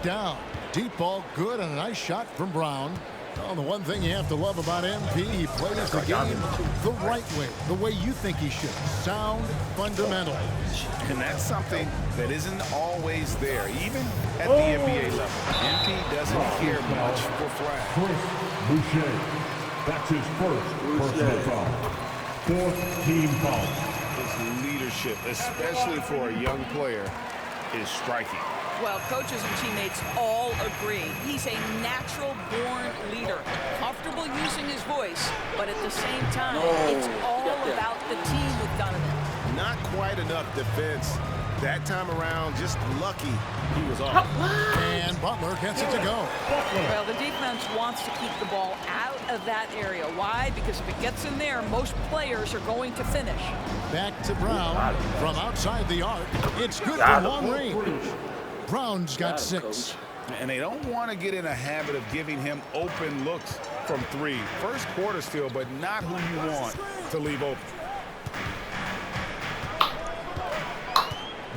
down. Deep ball good and a nice shot from Brown. Well, the one thing you have to love about MP, he plays the game the right way, the way you think he should. Sound fundamentals. And that's something that isn't always there, even at the NBA level. MP doesn't care much for flags. Chris Boucher. That's his first personal foul. Fourth team foul. His leadership, especially for a young player, is striking. Well, coaches and teammates all agree. He's a natural-born leader, comfortable using his voice, but at the same time, it's all about the team with Donovan. Not quite enough defense. That time around, just lucky he was off. And Butler gets it to go. Well, the defense wants to keep the ball out of that area. Why? Because if it gets in there, most players are going to finish. Back to Brown from outside the arc. It's good for long range. Brown's got 6. And they don't want to get in a habit of giving him open looks from 3. First quarter still, but not who you want to leave open.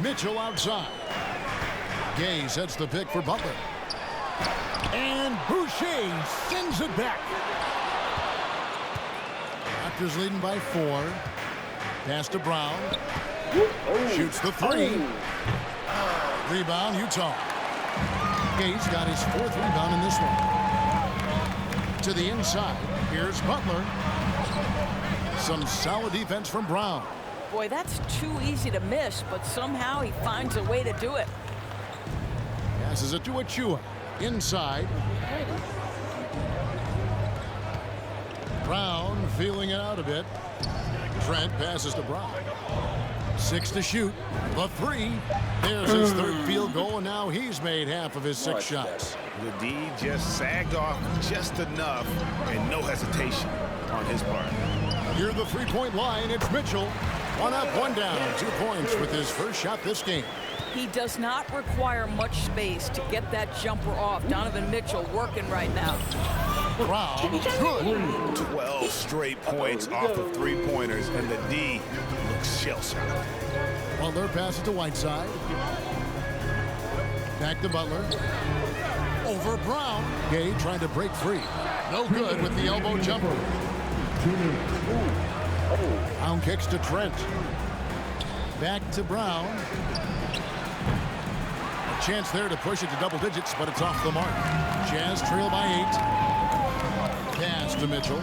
Mitchell outside. Gay sets the pick for Butler. And Boucher sends it back. Raptors leading by 4. Pass to Brown. Shoots the 3. Rebound, Utah. Gay's got his 4th rebound in this one. To the inside. Here's Butler. Some solid defense from Brown. Boy, that's too easy to miss, but somehow he finds a way to do it. Passes it to Achua. Inside. Brown feeling it out a bit. Trent passes to Brown. 6 to shoot. The 3. There's his 3rd field goal, and now he's made half of his 6 shots. The D just sagged off just enough, and no hesitation on his part. Near the 3-point line, it's Mitchell. 1 up, 1 down. 2 points with his first shot this game. He does not require much space to get that jumper off. Donovan Mitchell working right now. Brown, good. 12 straight points off of 3-pointers, and the D looks shell-shocked. Butler passes to Whiteside. Back to Butler. Over Brown. Gay trying to break free. No good with the elbow jumper. Brown kicks to Trent. Back to Brown. A chance there to push it to double digits, but it's off the mark. Jazz trail by 8. Pass to Mitchell.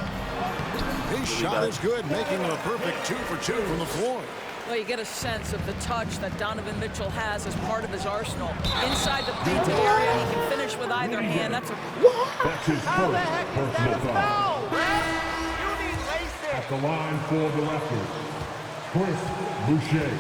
His shot is good, making it a perfect 2 for 2 from the floor. Well, you get a sense of the touch that Donovan Mitchell has as part of his arsenal. Inside the painted area, he can finish with either hand. That's a... That's his first personal foul. At the line for the Raptors, Chris Boucher.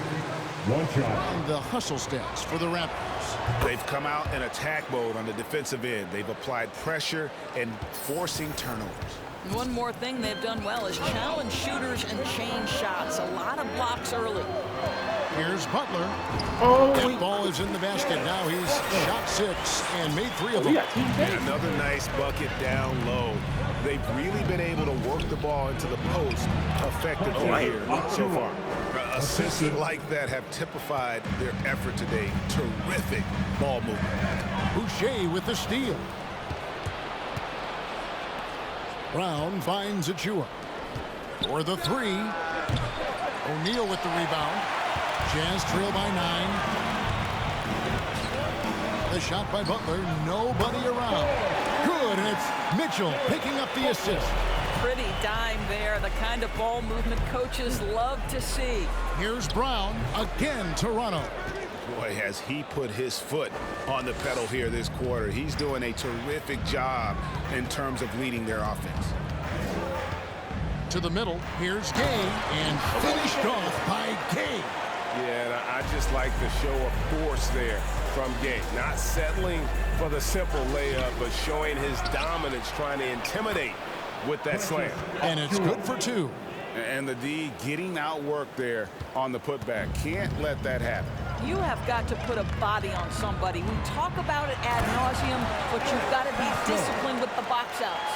1 shot. And the hustle stats for the Raptors. They've come out in attack mode on the defensive end. They've applied pressure and forcing turnovers. One more thing they've done well is challenge shooters and change shots. A lot of blocks early. Here's Butler. That ball is in the basket. Now he's shot 6 and made 3 of them. And another nice bucket down low. They've really been able to work the ball into the post effectively here so far. Assists like that have typified their effort today. Terrific ball movement. Boucher with the steal. Brown finds Achua. For the 3. O'Neal with the rebound. Jazz trail by 9. The shot by Butler. Nobody around. Good, and it's Mitchell picking up the assist. Pretty dime there. The kind of ball movement coaches love to see. Here's Brown. Again, Toronto. Boy, has he put his foot on the pedal here this quarter. He's doing a terrific job in terms of leading their offense. To the middle, here's Gay, and finished off by Gay. Yeah, and I just like the show of force there from Gay. Not settling for the simple layup, but showing his dominance, trying to intimidate with that slam. And it's good for 2. And the D getting outworked there on the putback. Can't let that happen. You have got to put a body on somebody. We talk about it ad nauseum, but you've got to be disciplined with the box outs.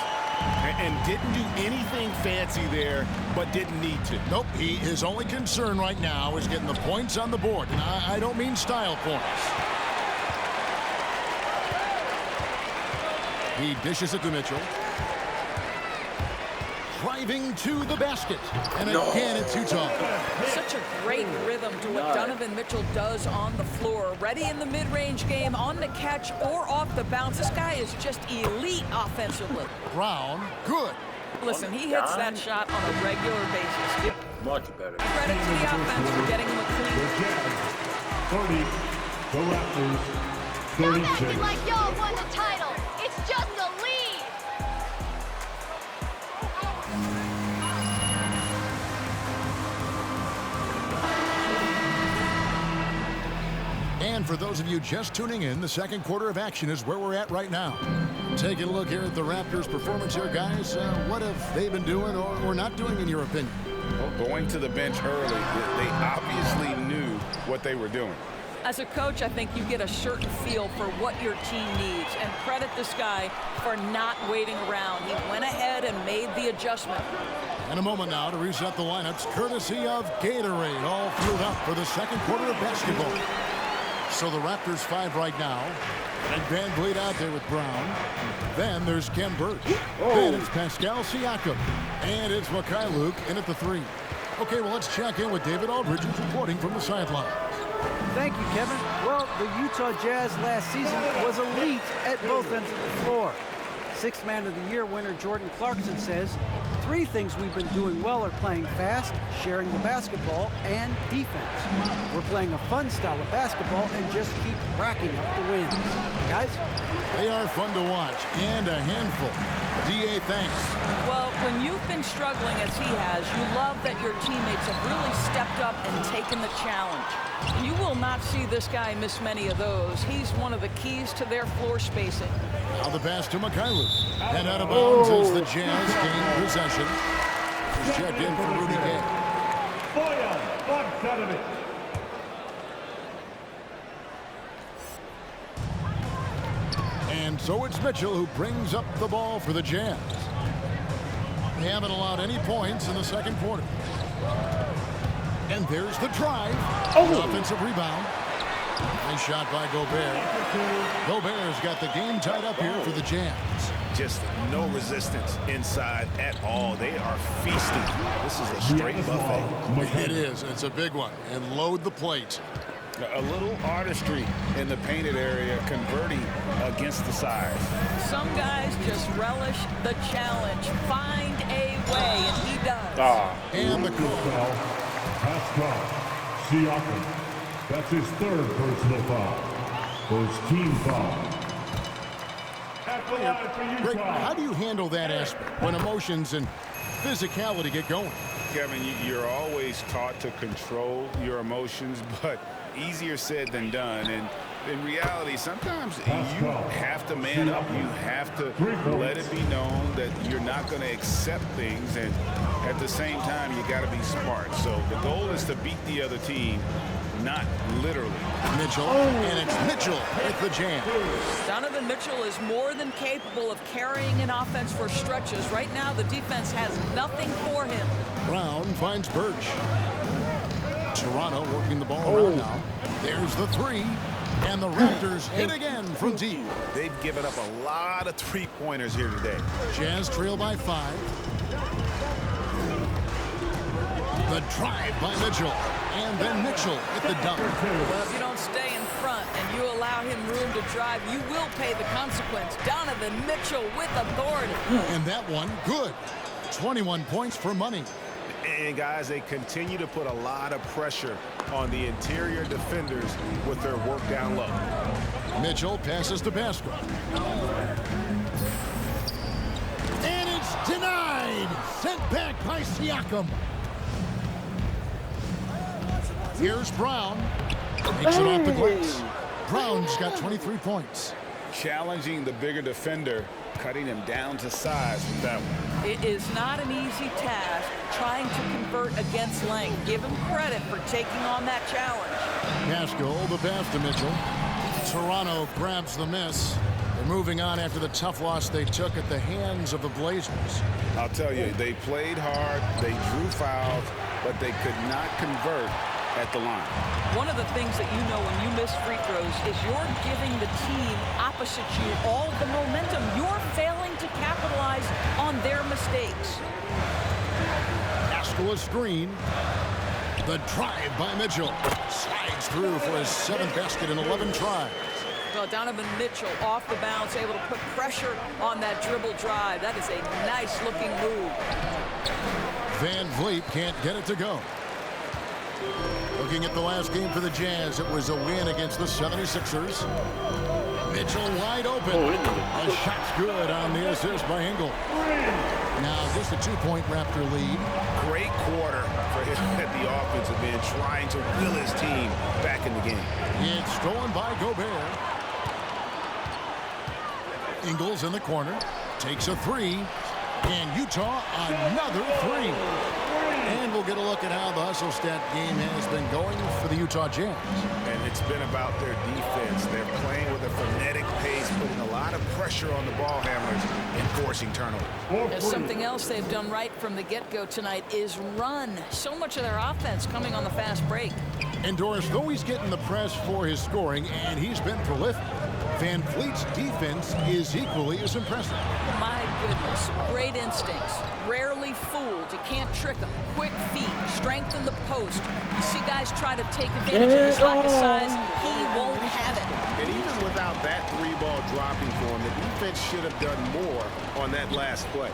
And didn't do anything fancy there, but didn't need to. Nope, his only concern right now is getting the points on the board. And I don't mean style points. He dishes it to Mitchell. Driving to the basket. And again, it's Utah. Such a great rhythm to what Donovan Mitchell does on the floor. Ready in the mid-range game, on the catch, or off the bounce. This guy is just elite offensively. Brown, good. Listen, he hits that shot on a regular basis. Much better. Credit to the offense for getting him a clean. The Jazz, 30. The Raptors, Stop 36. acting like y'all won the title. It's just a lead. And for those of you just tuning in, the second quarter of action is where we're at right now. Taking a look here at the Raptors' performance here, guys. What have they been doing or not doing, in your opinion? Well, going to the bench early, they obviously knew what they were doing. As a coach, I think you get a certain feel for what your team needs. And credit this guy for not waiting around. He went ahead and made the adjustment. And a moment now to reset the lineups, courtesy of Gatorade, all fueled up for the second quarter of basketball. So the Raptors 5 right now. And Van Vliet out there with Brown. Then there's Kem Birch. Then it's Pascal Siakam. And it's Mikhailuk in at the 3. Okay, well, let's check in with David Aldridge, who's reporting from the sideline. Thank you, Kevin. Well, the Utah Jazz last season was elite at both ends of the floor. Sixth Man of the Year winner Jordan Clarkson says, 3 things we've been doing well are playing fast, sharing the basketball, and defense. We're playing a fun style of basketball and just keep racking up the wins. Guys? They are fun to watch and a handful. D.A., thanks. Well, when you've been struggling as he has, you love that your teammates have really stepped up and taken the challenge. You will not see this guy miss many of those. He's one of the keys to their floor spacing. Now the pass to Mikhailuk. And out of bounds as the Jazz gain possession. He's checked in for Rudy Gay. Bojan Bogdanovic. And so it's Mitchell who brings up the ball for the Jazz. They haven't allowed any points in the second quarter. And there's the drive. Offensive rebound. Nice shot by Gobert. Gobert's got the game tied up here for the Jazz. Just no resistance inside at all. They are feasting. This is a straight buffet. It is. It's a big one. And load the plate. A little artistry in the painted area, converting against the size. Some guys just relish the challenge. Find a way, and he does. And the call. Foul. Pascal Siakam. That's his 3rd personal foul. First team foul. At the line for Greg, Utah. how do you handle that aspect when emotions and physicality get going? Kevin, you're always taught to control your emotions, but easier said than done. And in reality, sometimes you have to man up. You have to let it be known that you're not going to accept things. And at the same time, you got to be smart. So the goal is to beat the other team, not literally. Mitchell, and it's Mitchell with the jam. Donovan Mitchell is more than capable of carrying an offense for stretches. Right now, the defense has nothing for him. Brown finds Birch. Toronto working the ball around now. There's the 3. And the Raptors hit again from deep. They've given up a lot of three-pointers here today. Jazz trail by 5. The drive by Mitchell. And then Mitchell with the dunk. Well, if you don't stay in front and you allow him room to drive, you will pay the consequence. Donovan Mitchell with authority. And that one, good. 21 points for money. And guys, they continue to put a lot of pressure on the interior defenders with their work down low. Mitchell passes to Pascal. And it's denied. Sent back by Siakam. Here's Brown. Makes it off the glass. Brown's got 23 points. Challenging the bigger defender, cutting him down to size with that one. It is not an easy task trying to convert against length. Give him credit for taking on that challenge. Pascal, the pass to Mitchell. Toronto grabs the miss. They're moving on after the tough loss they took at the hands of the Blazers. I'll tell you, they played hard, they drew fouls, but they could not convert at the line. One of the things that you know when you miss free throws is you're giving the team opposite you all the momentum. You're failing to capitalize on their mistakes. Paschal a screen. The drive by Mitchell. Slides through for his 7th basket in 11 tries. Well, Donovan Mitchell off the bounce, able to put pressure on that dribble drive. That is a nice-looking move. Van Vliet can't get it to go. Looking at the last game for the Jazz, it was a win against the 76ers. Mitchell wide open. A shot's good on the assist by Engel. Now just a 2-point Raptor lead. Great quarter for him at the offensive end, trying to will his team back in the game. It's stolen by Gobert. Ingles in the corner. Takes a 3. And Utah another 3. And we'll get a look at how the hustle stat game has been going for the Utah Jazz. And it's been about their defense. They're playing with a frenetic pace, putting a lot of pressure on the ball handlers and forcing turnovers. There's something else they've done right from the get-go tonight is run. So much of their offense coming on the fast break. And Doris, though he's getting the press for his scoring, and he's been prolific, Van Vliet's defense is equally as impressive. My goodness, great instincts. Rarely fooled. You can't trick them. Quick feet, strength in the post. You see guys try to take advantage of his lack of size. He won't have it. And even without that 3-ball dropping for him, the defense should have done more on that last play.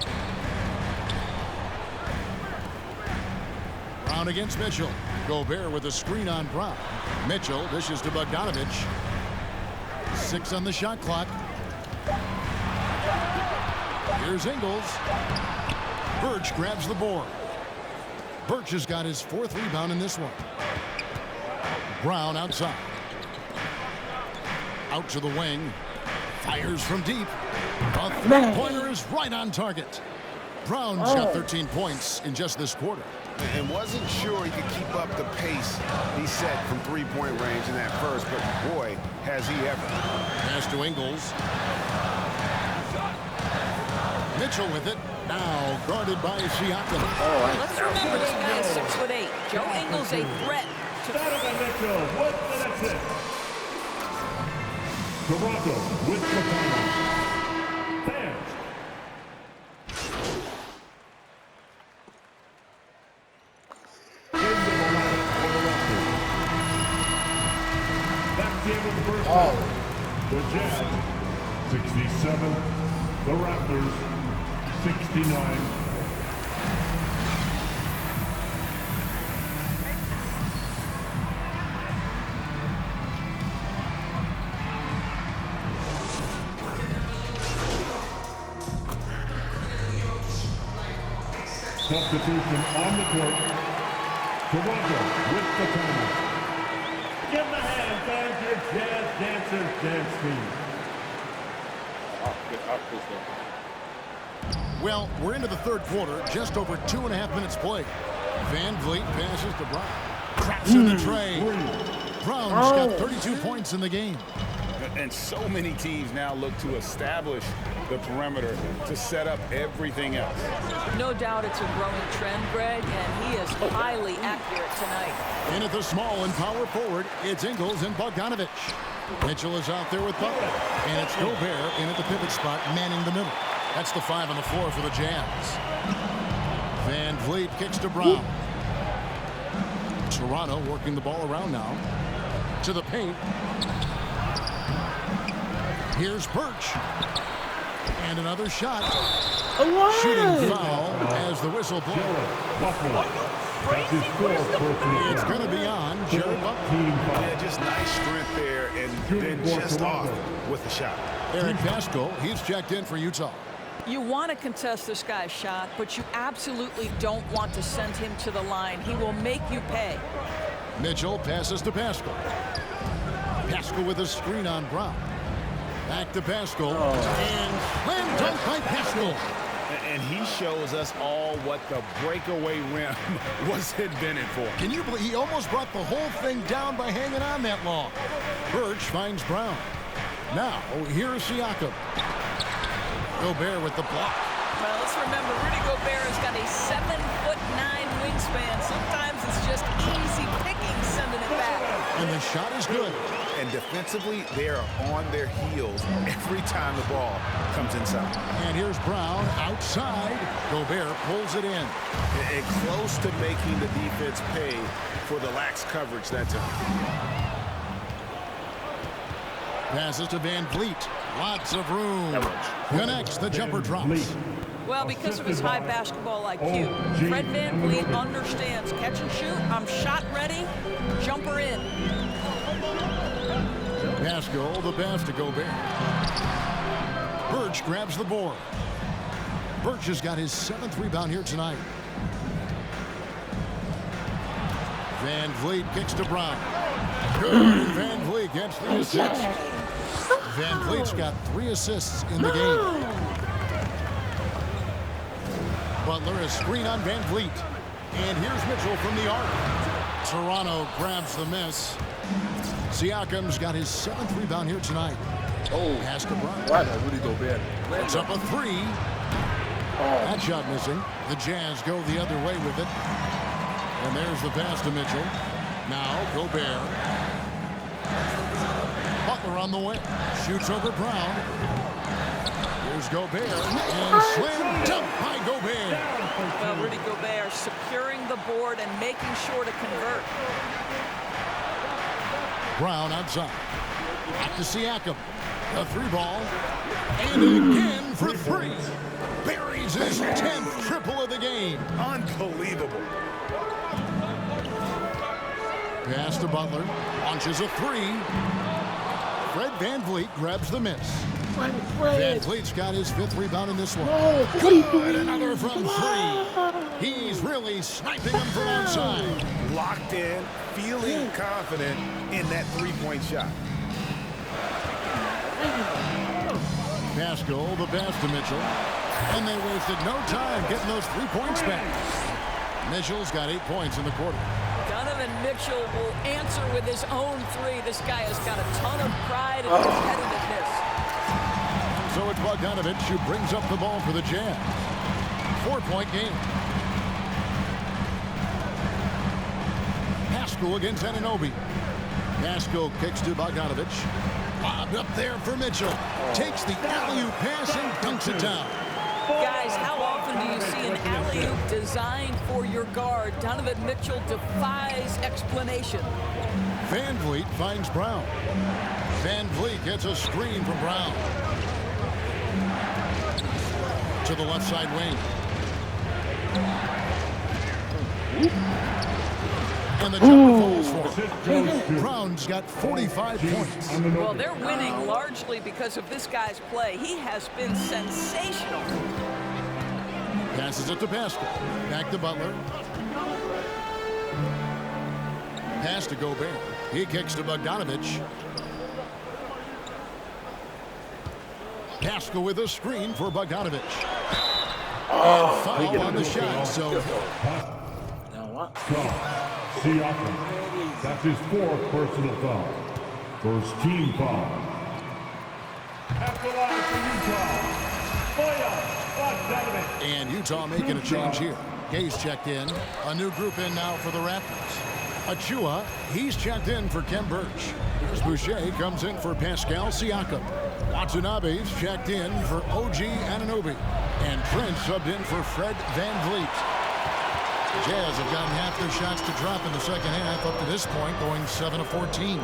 Brown against Mitchell. Gobert with a screen on Brown. Mitchell dishes to Bogdanovich. 6 on the shot clock. Here's Ingles. Birch grabs the board. Birch has got his 4th rebound in this one. Brown outside. Out to the wing. Fires from deep. A 3-pointer is right on target. Brown's got 13 points in just this quarter. And wasn't sure he could keep up the pace he set from 3-point range in that first, but boy, has he ever. Pass to Ingles. Mitchell with it. Now guarded by Siakam. Let's remember this guy is 6'8". Joe Ingles a threat. Donovan Mitchell with the assist. Toronto with the final. Fans. Into the lineup for the Raptors. That game of the first half. The Jazz 67. The Raptors 69. Substitution on the court. Toronto with the timeout. Give the hand, fans, your Jazz Dancers dance team. Well, we're into the 3rd quarter, just over 2.5 minutes played. Van Vliet passes to Brown. Traps in the tray. Brown's got 32 points in the game. And so many teams now look to establish the perimeter to set up everything else. No doubt it's a growing trend, Greg, and he is highly accurate tonight. In at the small and power forward, it's Ingles and Bogdanovich. Mitchell is out there with Butler. And it's Gobert in at the pivot spot, manning the middle. That's the 5 on the floor for the Jazz. Van Vliet kicks to Brown. Toronto working the ball around now. To the paint. Here's Birch. And another shot. Shooting foul as the whistle blows. It's going to be on Jared Butler. Yeah, just nice strength there and then just off with the shot. Eric Paschal, he's checked in for Utah. You want to contest this guy's shot, but you absolutely don't want to send him to the line. He will make you pay. Mitchell passes to Paschal. Paschal with a screen on Brown. Back to Paschal. And slam dunk by Paschal. And he shows us all what the breakaway rim was invented for. Can you believe he almost brought the whole thing down by hanging on that long? Birch finds Brown. Now, here's Siakam. Gobert with the block. Well, let's remember, Rudy Gobert has got a 7'9" wingspan. Sometimes it's just easy picking sending it back. And the shot is good. And defensively, they are on their heels every time the ball comes inside. And here's Brown outside. Gobert pulls it in. And close to making the defense pay for the lax coverage that time. Passes to Van Vliet. Lots of room. Connects, the jumper drops. Well, because of his high basketball IQ, Fred VanVleet understands catch and shoot. I'm shot ready. Jumper in. Pascal, the pass to Gobert. Birch grabs the board. Birch has got his 7th rebound here tonight. Van Vliet kicks to Brown. Good. Van Vliet gets the assist. Van Vliet's got 3 assists in the game. Butler, a screen on Van Vliet. And here's Mitchell from the arc. Toronto grabs the miss. Siakam's got his 7th rebound here tonight. Pass to Brown. It's up a 3. That shot missing. The Jazz go the other way with it. And there's the pass to Mitchell. Now Gobert. Butler on the way. Shoots over Brown. Here's Gobert. And slam dunk by Gobert. Well, Rudy Gobert securing the board and making sure to convert. Brown outside. Back to Siakam. A 3-ball. And again for 3. Buries his 10th triple of the game. Unbelievable. Pass to Butler. Launches a 3. Fred VanVleet grabs the miss. Van Vliet's got his 5th rebound in this one. Good. Another from 3. He's really sniping them from outside. Locked in, feeling confident in that 3-point shot. Pascal, the pass to Mitchell. And they wasted no time getting those 3 points back. Mitchell's got 8 points in the quarter. Donovan Mitchell will answer with his own 3. This guy has got a ton of pride and competitiveness. So it's Bogdanovich who brings up the ball for the Jazz. 4-point game. Pascal against Anunoby. Pascal kicks to Bogdanovich. Lobbed up there for Mitchell. Takes the alley-oop pass and dunks it down. Guys, how often do you see an alley-oop designed for your guard? Donovan Mitchell defies explanation. Van Vliet finds Brown. Van Vliet gets a screen from Brown. To the left side wing. And the jumper falls for him. Brown's got 45 points. Well, they're winning largely because of this guy's play. He has been sensational. Passes it to Pascal. Back to Butler. Pass to Gobert. He kicks to Bogdanovich. Pascal with a screen for Bogdanovich. And foul on the shot. So Siakam. That's his 4th personal foul. First team foul. At the line for Utah, and Utah making a change here. Gay's checked in. A new group in now for the Raptors. Achua, he's checked in for Kem Birch. Here's Boucher, comes in for Pascal Siakam. Watanabe's checked in for OG Anunoby. And Trent subbed in for Fred VanVleet. Jazz have gotten half their shots to drop in the second half up to this point, going 7 of 14.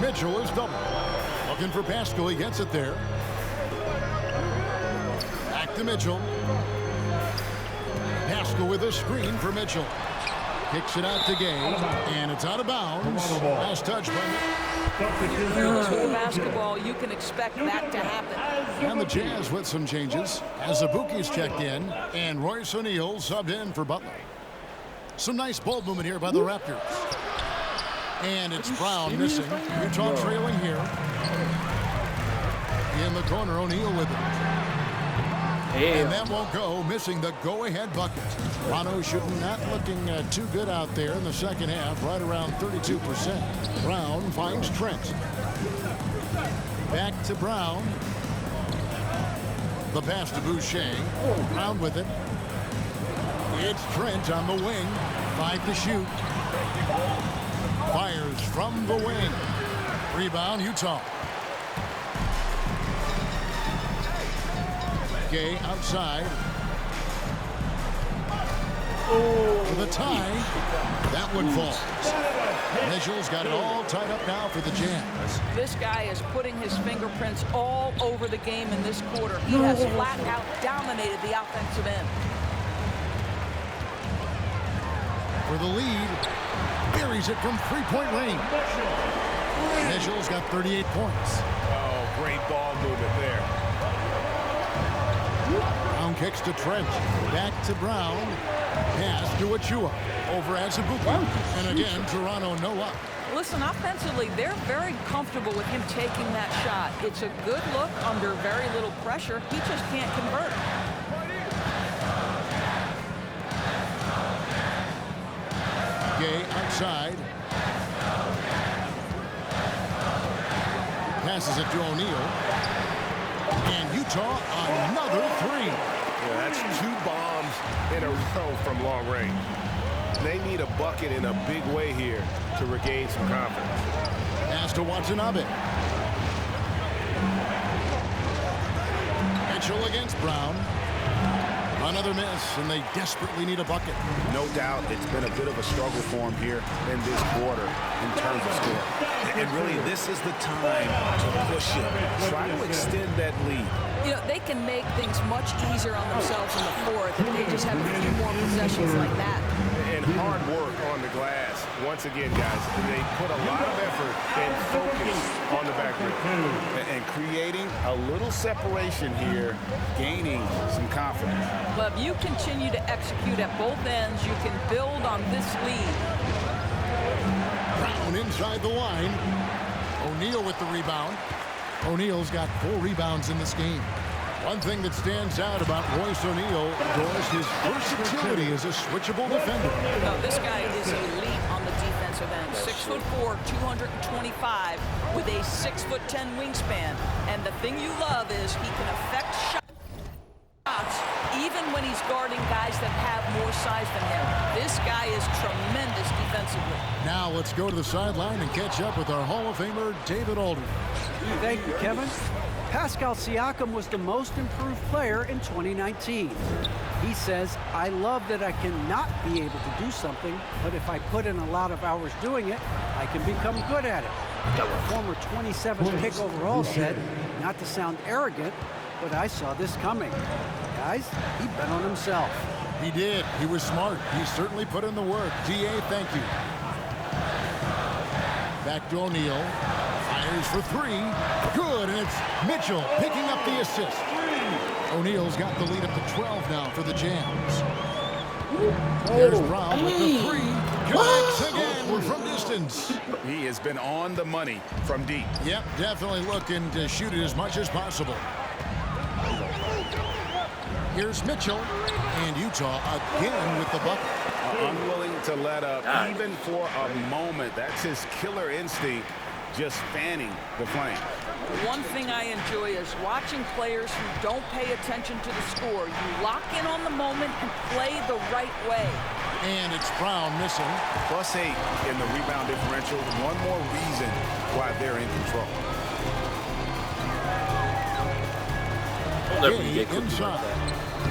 Mitchell is double. Looking for Pascal, he gets it there. Back to Mitchell. Pascal with a screen for Mitchell. Kicks it out to Gay, and it's out of bounds. Last touch by With basketball, you can expect that to happen. And the Jazz with some changes. Azubuike's checked in, and Royce O'Neal subbed in for Butler. Some nice ball movement here by the Raptors. And it's Brown missing. Utah trailing here. In the corner, O'Neal with it. And that won't go, missing the go-ahead bucket. Toronto shooting not looking too good out there in the second half, right around 32%. Brown finds Trent. Back to Brown. The pass to Boucher. Brown with it. It's Trent on the wing. 5 to shoot. Fires from the wing. Rebound, Utah. Gay outside. For the tie. That one falls. Mitchell's got it all tied up now for the Jazz. This guy is putting his fingerprints all over the game in this quarter. He has flat out dominated the offensive end. For the lead. Buries it from three-point range. Mitchell's got 38 points. Oh, great ball movement there. Brown kicks to Trent. Back to Brown. Pass to Achua. Over Azubuike. And again, Toronto no up. Listen, offensively, they're very comfortable with him taking that shot. It's a good look under very little pressure. He just can't convert. Gay outside. Passes it to O'Neal. And Utah another three. Yeah, that's 2 bombs in a row from long range. They need a bucket in a big way here to regain some confidence. Pass to Watanabe. Mitchell against Brown. Another miss, and they desperately need a bucket. No doubt it's been a bit of a struggle for him here in this quarter in terms of score. And really, this is the time to push him. Try to extend that lead. You know, they can make things much easier on themselves in the fourth if they just have a few more possessions like that. And hard work on the glass. Once again, guys, they put a lot of effort and focus on the back rim. And creating a little separation here, gaining some confidence. But if you continue to execute at both ends, you can build on this lead. Brown inside the line. O'Neal with the rebound. O'Neal's got 4 rebounds in this game. One thing that stands out about Royce O'Neal, Doris, his versatility as a switchable defender. No, this guy is elite on the defensive end. 6'4", 225, with a 6'10" wingspan. And the thing you love is he can affect shots even when he's guarding guys that have more size than him. This guy is tremendous defensively. Now let's go to the sideline and catch up with our Hall of Famer, David Aldridge. Thank you, Kevin. Pascal Siakam was the most improved player in 2019. He says, I love that I cannot be able to do something, but if I put in a lot of hours doing it, I can become good at it. The former 27th pick overall said, not to sound arrogant, but I saw this coming. Guys, he bet on himself. He did. He was smart. He certainly put in the work. DA, thank you. Back to O'Neal. Fires for 3. Good, and it's Mitchell picking up the assist. O'Neal's got the lead up to 12 now for the Jazz. There's Brown with the 3. Connects again from distance. He has been on the money from deep. Yep, definitely looking to shoot it as much as possible. Here's Mitchell, and Utah again with the bucket. Unwilling to let up even for a moment. That's his killer instinct, just fanning the flame. One thing I enjoy is watching players who don't pay attention to the score. You lock in on the moment and play the right way. And it's Brown missing. +8 in the rebound differential. One more reason why they're in control. Inside.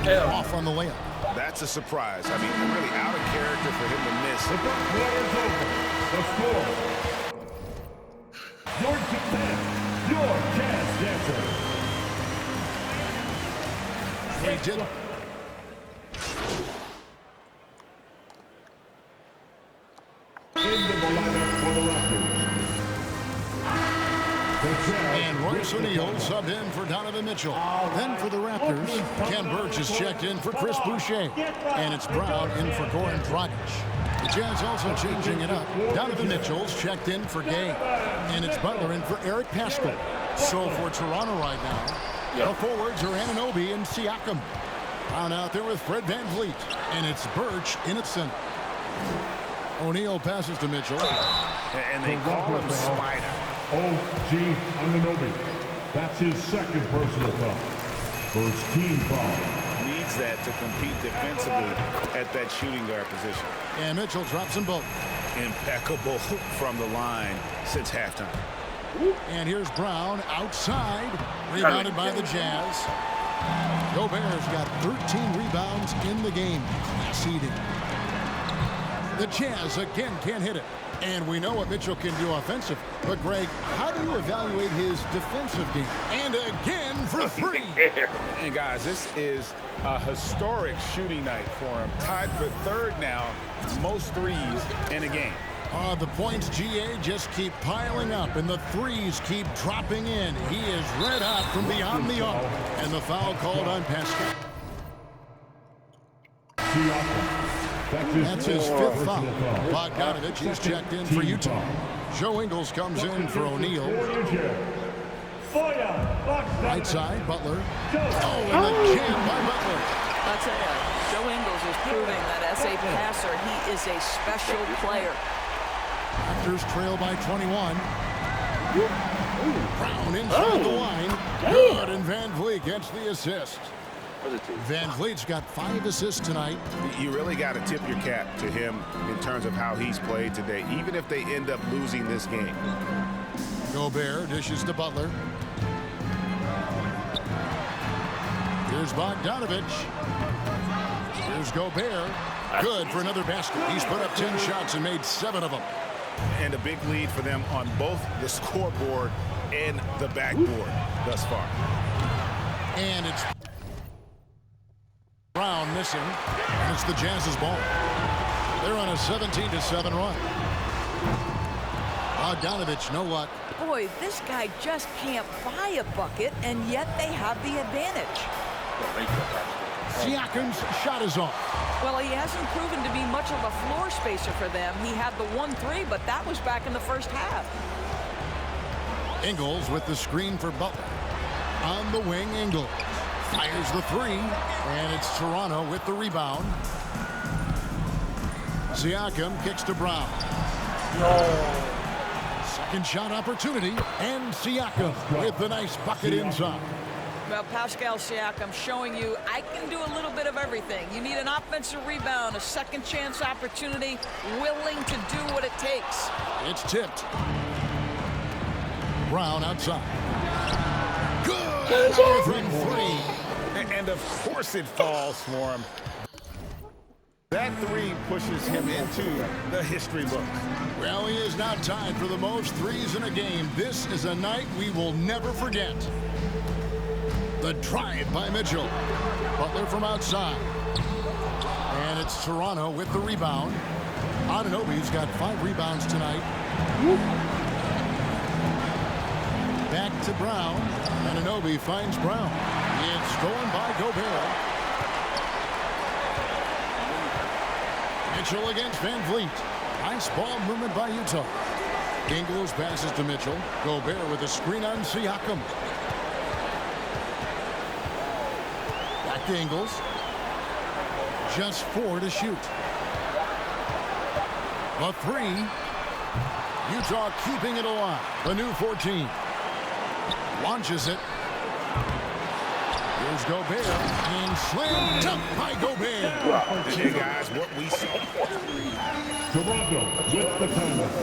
Off on the layup. That's a surprise. I mean, really out of character for him to miss. The first quarter is over. The score. George Jazz, your Jazz dancer. He did. Into the lineup for the Raptors. And Royce O'Neal subbed in for Donovan Mitchell. Then for the Raptors, Ken Burch is checked in for Chris Boucher. And it's Brown in for Goran Dragic. The Jazz also changing it up. Donovan Mitchell's checked in for Gay. And it's Butler in for Eric Paschall. So for Toronto right now, the forwards are Anunoby and Siakam. Brown out there with Fred VanVleet. And it's Burch in at center. O'Neal passes to Mitchell. And they call him Spider. OG Anunoby. That's his second personal foul. First team foul. Needs needs that to compete defensively at that shooting guard position. And Mitchell drops them both. Impeccable from the line since halftime. And here's Brown outside. Rebounded by the Jazz. Gobert's got 13 rebounds in the game. Class eating. The Jazz again can't hit it. And we know what Mitchell can do offensive. But, Greg, how do you evaluate his defensive game? And again for three. And, guys, this is a historic shooting night for him. Tied for third now, most threes in a game. The points, GA, just keep piling up, and the threes keep dropping in. He is red hot from beyond the arc. And the foul called on Pascal. That's his fifth foul. Bogdanovich, he's checked in for Utah. Joe Ingles comes in for O'Neal. Right side, Butler. Oh, and the jam by Butler. I'll tell you, Joe Ingles is proving that as a passer, he is a special player. Raptors trail by 21. Brown inside the line. Good, and Van Vliet gets the assist. Van Vliet's got 5 assists tonight. You really got to tip your cap to him in terms of how he's played today, even if they end up losing this game. Gobert dishes to Butler. Here's Bogdanovich. Here's Gobert. Good for another basket. He's put up 10 shots and made 7 of them. And a big lead for them on both the scoreboard and the backboard thus far. And it's Brown missing. And it's the Jazz's ball. They're on a 17-7 run. Bogdanovich, know what? Boy, this guy just can't buy a bucket, and yet they have the advantage. Siakam's shot is off. Well, he hasn't proven to be much of a floor spacer for them. He had the 1-3, but that was back in the first half. Ingles with the screen for Butler. On the wing, Ingles fires the 3, and it's Toronto with the rebound. Siakam kicks to Brown. Second shot opportunity, and Siakam with the nice bucket inside. Well, Pascal Siakam showing you I can do a little bit of everything. You need an offensive rebound, a second chance opportunity, willing to do what it takes. It's tipped. Brown outside. Good from 3. And of course it falls for him. That 3 pushes him into the history books. Well, he is now tied for the most threes in a game. This is a night we will never forget. The drive by Mitchell. Butler from outside. And it's Toronto with the rebound. Anunoby's got 5 rebounds tonight. Back to Brown. Anunoby finds Brown. It's stolen by Gobert. Mitchell against Van Vliet. Nice ball movement by Utah. Ingles passes to Mitchell. Gobert with a screen on Siakam. Back to Ingles. Just 4 to shoot. A 3. Utah keeping it alive. The new 14. Launches it. Here's Gobert. And slammed up by Gobert. Hey, guys, what we saw. Toronto with the timeout.